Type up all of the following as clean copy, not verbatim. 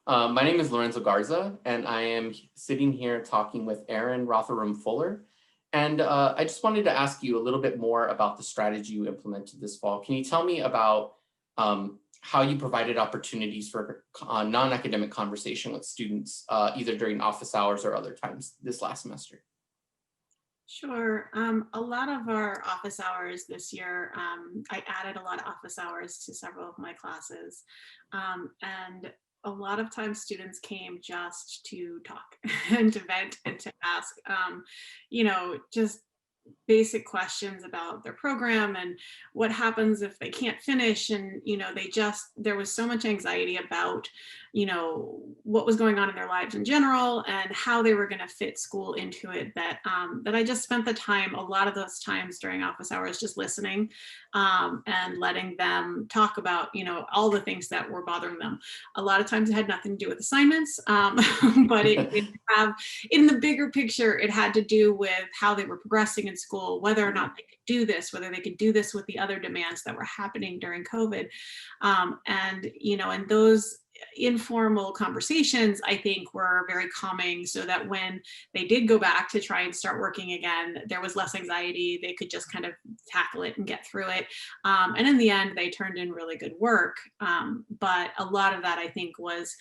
My name is Lorenzo Garza, and I am sitting here talking with Erin Rotheram-Fuller. And I just wanted to ask you a little bit more about the strategy you implemented this fall. Can you tell me about how you provided opportunities for non-academic conversation with students, either during office hours or other times this last semester? Sure. A lot of our office hours this year, I added a lot of office hours to several of my classes. And a lot of times students came just to talk and to vent and to ask, just basic questions about their program and what happens if they can't finish. And there was so much anxiety about what was going on in their lives in general and how they were going to fit school into it, that I just spent the time, a lot of those times during office hours, just listening, and letting them talk about all the things that were bothering them. A lot of times it had nothing to do with assignments, but it did have, in the bigger picture, it had to do with how they were progressing in school, whether or not they could do this, whether they could do this with the other demands that were happening during COVID. And those informal conversations, I think, were very calming, so that when they did go back to try and start working again, there was less anxiety. They could just kind of tackle it and get through it. And in the end, they turned in really good work. But a lot of that, I think, was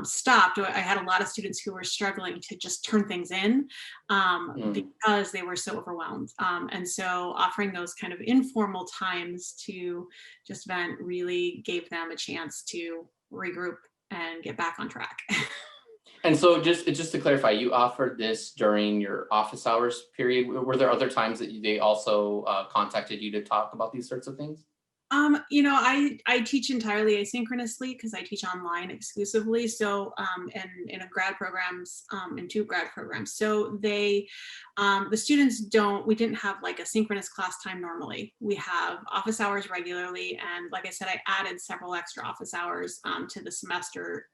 stopped. I had a lot of students who were struggling to just turn things in, Mm. because they were so overwhelmed. And so offering those kind of informal times to just vent really gave them a chance to regroup and get back on track. And so just to clarify, you offered this during your office hours period. Were there other times that they also contacted you to talk about these sorts of things? I teach entirely asynchronously because I teach online exclusively. So, and in a grad programs, in two grad programs. So the students we didn't have like a synchronous class time normally. We have office hours regularly. And like I said, I added several extra office hours to the semester,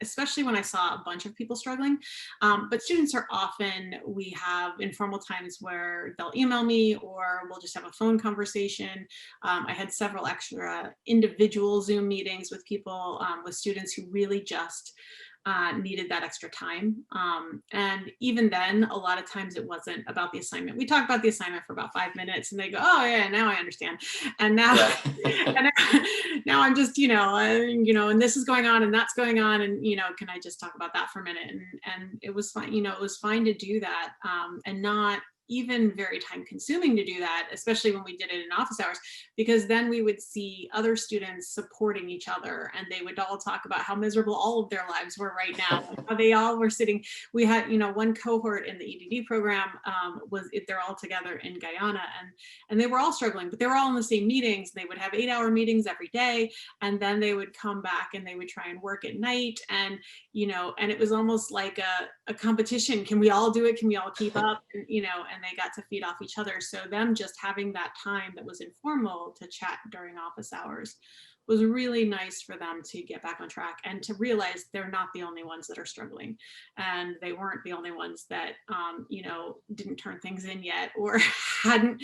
especially when I saw a bunch of people struggling. But students are often, we have informal times where they'll email me or we'll just have a phone conversation. I had several extra individual Zoom meetings with people, with students who really just needed that extra time. And even then, a lot of times it wasn't about the assignment. We talked about the assignment for about 5 minutes and they go, oh yeah, now I understand. And now, Yeah. and now I'm just, and this is going on and that's going on. And, can I just talk about that for a minute? And it was fine, it was fine to do that, and not even very time consuming to do that, especially when we did it in office hours, because then we would see other students supporting each other and they would all talk about how miserable all of their lives were right now. And how they all were sitting. We had, one cohort in the EDD program, they're all together in Guyana, and they were all struggling, but they were all in the same meetings. They would have 8-hour meetings every day. And then they would come back and they would try and work at night. And it was almost like a competition. Can we all do it? Can we all keep up? And they got to feed off each other. So them just having that time that was informal to chat during office hours was really nice for them to get back on track and to realize they're not the only ones that are struggling, and they weren't the only ones that didn't turn things in yet, or hadn't,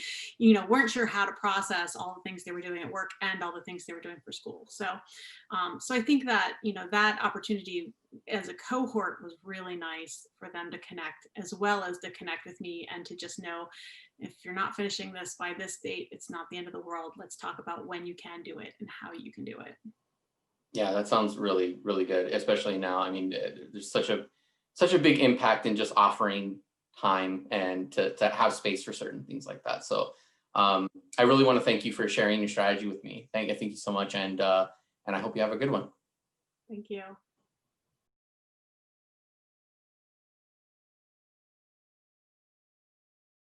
weren't sure how to process all the things they were doing at work and all the things they were doing for school. So I think that that opportunity as a cohort was really nice for them to connect, as well as to connect with me and to just know, if you're not finishing this by this date, it's not the end of the world. Let's talk about when you can do it and how you can do it. Yeah, that sounds really, really good, especially now. I mean, there's such a big impact in just offering time and to have space for certain things like that. So I really want to thank you for sharing your strategy with me. Thank you so much, and I hope you have a good one. Thank you.